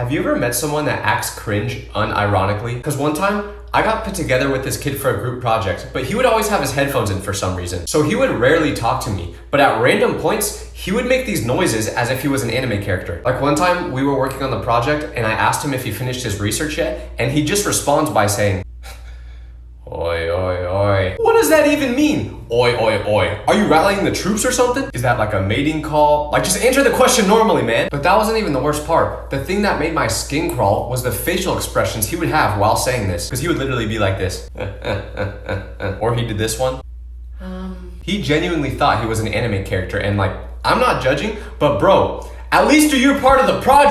Have you ever met someone that acts cringe unironically? Because one time, I got put together with this kid for a group project, but he would always have his headphones in for some reason. So he would rarely talk to me, but at random points, he would make these noises as if he was an anime character. Like one time, we were working on the project and I asked him if he finished his research yet, and he just responds by saying, "Oi, oi, oi." What does that even mean? Oi, oi, oi. Are you rallying the troops or something? Is that like a mating call? Like, just answer the question normally, man. But that wasn't even the worst part. The thing that made my skin crawl was the facial expressions he would have while saying this. Because he would literally be like this. Or he did this one. He genuinely thought he was an anime character, and like, I'm not judging, but bro, at least do your part of the project.